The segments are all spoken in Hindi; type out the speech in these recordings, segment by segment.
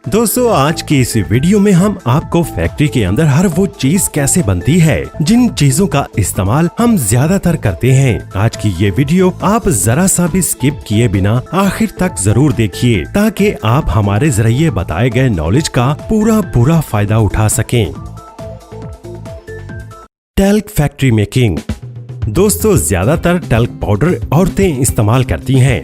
दोस्तों आज की इस वीडियो में हम आपको फैक्ट्री के अंदर हर वो चीज कैसे बनती है जिन चीजों का इस्तेमाल हम ज्यादातर करते हैं। आज की ये वीडियो आप जरा सा भी स्किप किए बिना आखिर तक जरूर देखिए ताकि आप हमारे जरिए बताए गए नॉलेज का पूरा फायदा उठा सकें। Talc factory making. दोस्तों ज्यादातर टैल्क पाउडर औरतें इस्तेमाल करती हैं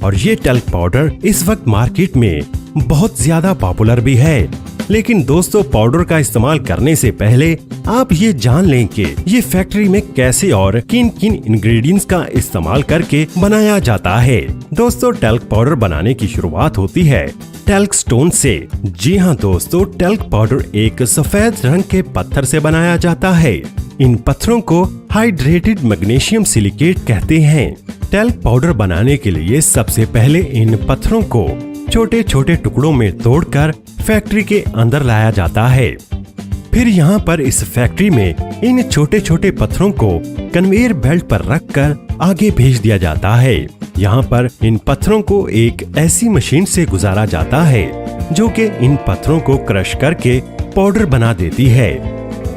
और ये टैल्क पाउडर इस वक्त मार्केट में बहुत ज्यादा पॉपुलर भी है। लेकिन दोस्तों पाउडर का इस्तेमाल करने से पहले आप ये जान लें कि ये फैक्ट्री में कैसे और किन किन इंग्रेडिएंट्स का इस्तेमाल करके बनाया जाता है। दोस्तों टैल्क पाउडर बनाने की शुरुआत होती है टैल्क स्टोन से। जी हाँ दोस्तों, टैल्क पाउडर एक सफेद रंग के पत्थर से बनाया जाता है। इन पत्थरों को हाइड्रेटेड मैग्नीशियम सिलिकेट कहते हैं। टैल्क पाउडर बनाने के लिए सबसे पहले इन पत्थरों को छोटे छोटे टुकड़ों में तोड़कर फैक्ट्री के अंदर लाया जाता है। फिर यहाँ पर इस फैक्ट्री में इन छोटे छोटे पत्थरों को कन्वेयर बेल्ट पर रखकर आगे भेज दिया जाता है। यहाँ पर इन पत्थरों को एक ऐसी मशीन से गुजारा जाता है जो कि इन पत्थरों को क्रश करके पाउडर बना देती है।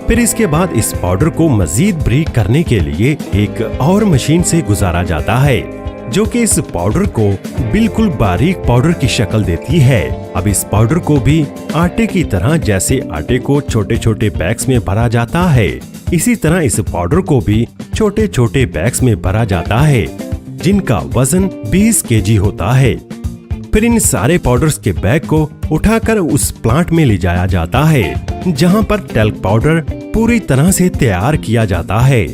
फिर इसके बाद इस पाउडर को मजीद ब्रीक करने के लिए एक और मशीन से गुजारा जाता है जो कि इस पाउडर को बिल्कुल बारीक पाउडर की शक्ल देती है। अब इस पाउडर को भी आटे की तरह, जैसे आटे को छोटे छोटे बैग्स में भरा जाता है, इसी तरह इस पाउडर को भी छोटे छोटे बैग्स में भरा जाता है जिनका वजन 20 केजी होता है। फिर इन सारे पाउडर्स के बैग को उठाकर उस प्लांट में ले जाया जाता है जहां पर टैल्क पाउडर पूरी तरह से तैयार किया जाता है।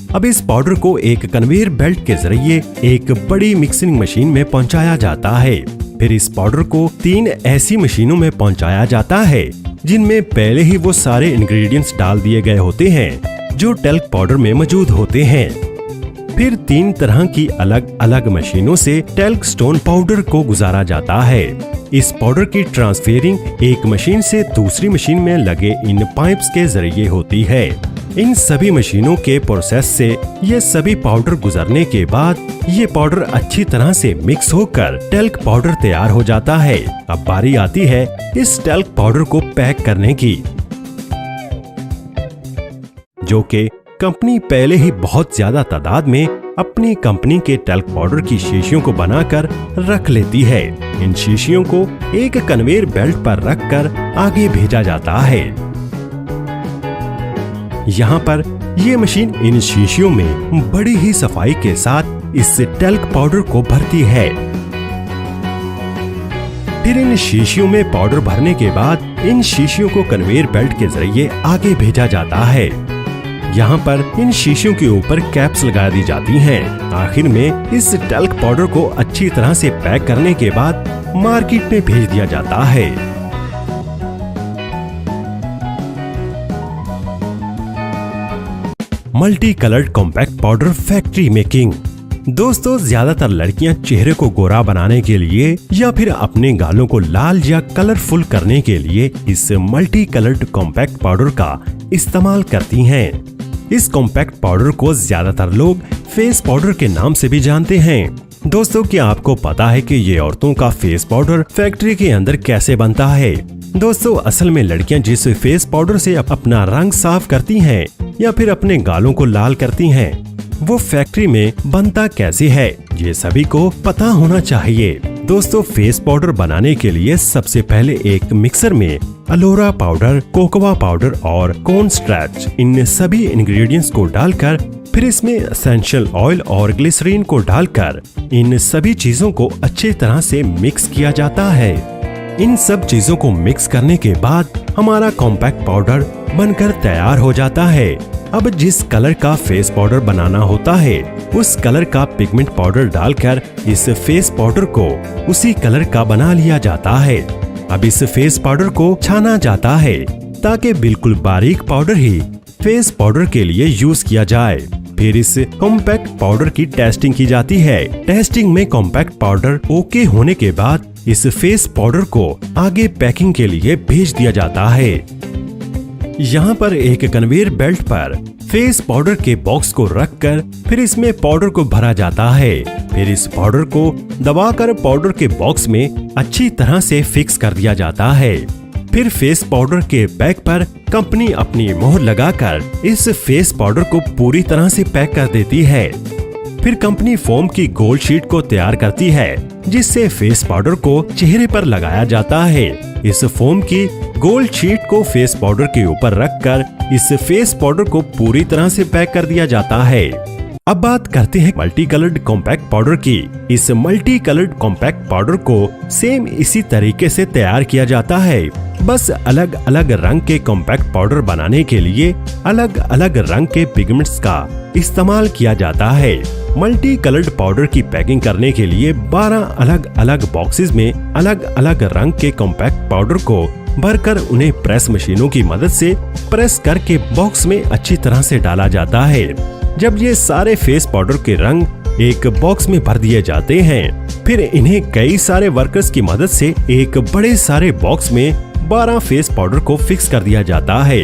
अब इस पाउडर को एक कन्वेयर बेल्ट के जरिए एक बड़ी मिक्सिंग मशीन में पहुंचाया जाता है। फिर इस पाउडर को 3 ऐसी मशीनों में पहुंचाया जाता है जिनमें पहले ही वो सारे इंग्रेडिएंट्स डाल दिए गए होते हैं जो टैल्क पाउडर में मौजूद होते हैं। फिर 3 तरह की अलग अलग मशीनों से टैल्क स्टोन पाउडर को गुजारा जाता है। इस पाउडर की ट्रांसफेरिंग एक मशीन से दूसरी मशीन में लगे इन पाइप्स के जरिए होती है। इन सभी मशीनों के प्रोसेस से ये सभी पाउडर गुजरने के बाद ये पाउडर अच्छी तरह से मिक्स होकर टैल्क पाउडर तैयार हो जाता है। अब बारी आती है इस टैल्क पाउडर को पैक करने की, जो कि कंपनी पहले ही बहुत ज्यादा तादाद में अपनी कंपनी के टैल्क पाउडर की शीशियों को बनाकर रख लेती है। इन शीशियों को एक कन्वेयर बेल्ट पर रखकर आगे भेजा जाता है। यहाँ पर ये मशीन इन शीशियों में बड़ी ही सफाई के साथ इस टैल्क पाउडर को भरती है। फिर इन शीशियों में पाउडर भरने के बाद इन शीशियों को कन्वेयर बेल्ट के जरिए आगे भेजा जाता है। यहाँ पर इन शीशियों के ऊपर कैप्स लगा दी जाती हैं। आखिर में इस टैल्क पाउडर को अच्छी तरह से पैक करने के बाद मार्केट में भेज दिया जाता है। Multi coloured compact powder factory making. दोस्तों ज्यादातर लड़कियां चेहरे को गोरा बनाने के लिए या फिर अपने गालों को लाल या कलरफुल करने के लिए इस मल्टी कलर्ड कॉम्पैक्ट पाउडर का इस्तेमाल करती हैं। इस कॉम्पैक्ट पाउडर को ज्यादातर लोग फेस पाउडर के नाम से भी जानते हैं। दोस्तों क्या आपको पता है कि ये औरतों का फेस पाउडर फैक्ट्री के अंदर कैसे बनता है? दोस्तों असल में लड़कियां जिस फेस पाउडर से अपना रंग साफ करती हैं या फिर अपने गालों को लाल करती हैं, वो फैक्ट्री में बनता कैसे है ये सभी को पता होना चाहिए। दोस्तों फेस पाउडर बनाने के लिए सबसे पहले एक मिक्सर में अलोरा पाउडर, कोकोआ पाउडर और कॉर्न स्टार्च इन सभी इंग्रेडिएंट्स को डालकर फिर इसमें एसेंशियल ऑयल और ग्लिसरीन को डालकर इन सभी चीजों को अच्छी तरह से मिक्स किया जाता है। इन सब चीजों को मिक्स करने के बाद हमारा कॉम्पैक्ट पाउडर बनकर तैयार हो जाता है। अब जिस कलर का फेस पाउडर बनाना होता है उस कलर का पिगमेंट पाउडर डालकर इस फेस पाउडर को उसी कलर का बना लिया जाता है। अब इस फेस पाउडर को छाना जाता है ताकि बिल्कुल बारीक पाउडर ही फेस पाउडर के लिए यूज किया जाए। फिर इस कॉम्पैक्ट पाउडर की टेस्टिंग की जाती है। टेस्टिंग में कॉम्पैक्ट पाउडर ओके होने के बाद इस फेस पाउडर को आगे पैकिंग के लिए भेज दिया जाता है। यहाँ पर एक कन्वेयर बेल्ट पर फेस पाउडर के बॉक्स को रखकर फिर इसमें पाउडर को भरा जाता है। फिर इस पाउडर को दबाकर पाउडर के बॉक्स में अच्छी तरह से फिक्स कर दिया जाता है। फिर फेस पाउडर के बैग पर कंपनी अपनी मोहर लगाकर इस फेस पाउडर को पूरी तरह से पैक कर देती है। फिर कंपनी फोम की गोल्ड शीट को तैयार करती है, जिससे फेस पाउडर को चेहरे पर लगाया जाता है। इस फोम की गोल्ड शीट को फेस पाउडर के ऊपर रखकर इस फेस पाउडर को पूरी तरह से पैक कर दिया जाता है। अब बात करते हैं मल्टी कलर्ड कॉम्पैक्ट पाउडर की। इस मल्टी कलर्ड कॉम्पैक्ट पाउडर को सेम इसी तरीके से तैयार किया जाता है, बस अलग अलग रंग के कॉम्पैक्ट पाउडर बनाने के लिए अलग अलग रंग के पिगमेंट्स का इस्तेमाल किया जाता है। मल्टी कलर्ड पाउडर की पैकिंग करने के लिए 12 अलग अलग बॉक्सेस में अलग अलग रंग के कॉम्पैक्ट पाउडर को भरकर उन्हें प्रेस मशीनों की मदद से प्रेस करके बॉक्स में अच्छी तरह से डाला जाता है। जब ये सारे फेस पाउडर के रंग एक बॉक्स में भर दिए जाते हैं, फिर इन्हें कई सारे वर्कर्स की मदद से एक बड़े सारे बॉक्स में 12 फेस पाउडर को फिक्स कर दिया जाता है।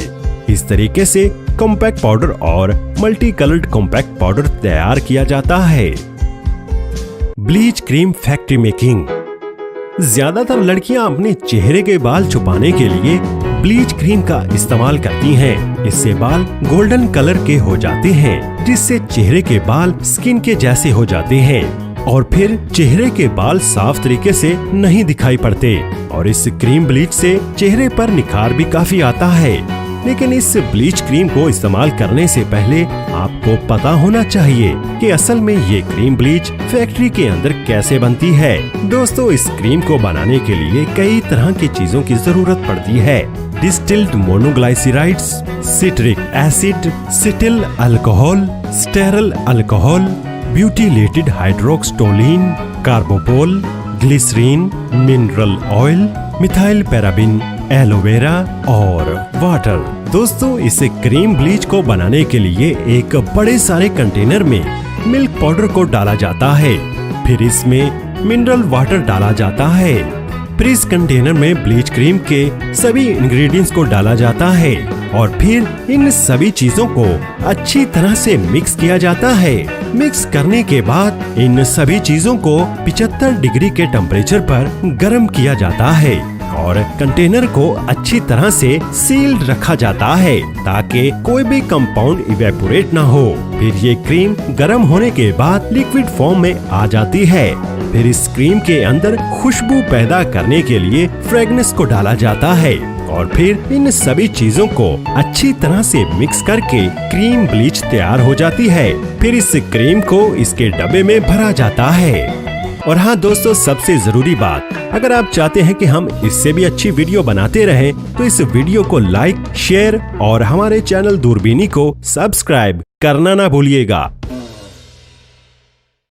इस तरीके से कॉम्पैक्ट पाउडर और मल्टी कलर्ड कॉम्पैक्ट पाउडर तैयार किया जाता है। Bleach cream factory making. ज्यादातर लड़कियां अपने चेहरे के बाल छुपाने के लिए ब्लीच क्रीम का इस्तेमाल करती हैं। इससे बाल गोल्डन कलर के हो जाते हैं, जिससे चेहरे के बाल स्किन के जैसे हो जाते हैं और फिर चेहरे के बाल साफ तरीके से नहीं दिखाई पड़ते। और इस क्रीम ब्लीच से चेहरे पर निखार भी काफी आता है। लेकिन इस ब्लीच क्रीम को इस्तेमाल करने से पहले आपको पता होना चाहिए कि असल में ये क्रीम ब्लीच फैक्ट्री के अंदर कैसे बनती है। दोस्तों, इस क्रीम को बनाने के लिए कई तरह की चीजों की जरूरत पड़ती है। Distilled monoglycerides, citric acid, cetyl alcohol, stearyl alcohol, butylated hydroxytoluene, carbopol, glycerin, mineral oil, methyl paraben, aloe vera और वाटर। दोस्तों, इस क्रीम ब्लीच को बनाने के लिए एक बड़े सारे कंटेनर में मिल्क पाउडर को डाला जाता है। फिर इसमें मिनरल वाटर डाला जाता है। फिर इस कंटेनर में ब्लीच क्रीम के सभी इंग्रेडिएंट्स को डाला जाता है और फिर इन सभी चीजों को अच्छी तरह से मिक्स किया जाता है। मिक्स करने के बाद इन सभी चीजों को 75 डिग्री के टेम्परेचर पर गर्म किया जाता है और कंटेनर को अच्छी तरह से सील्ड रखा जाता है ताकि कोई भी कंपाउंड इवेपोरेट ना हो। फिर ये क्रीम गर्म होने के बाद लिक्विड फॉर्म में आ जाती है। फिर इस क्रीम के अंदर खुशबू पैदा करने के लिए फ्रेगनेंस को डाला जाता है और फिर इन सभी चीजों को अच्छी तरह से मिक्स करके क्रीम ब्लीच तैयार हो जाती है। फिर इस क्रीम को इसके डब्बे में भरा जाता है। और हाँ दोस्तों, सबसे जरूरी बात, अगर आप चाहते हैं कि हम इससे भी अच्छी वीडियो बनाते रहें, तो इस वीडियो को लाइक, शेयर और हमारे चैनल दूरबीनी को सब्सक्राइब करना ना भूलिएगा।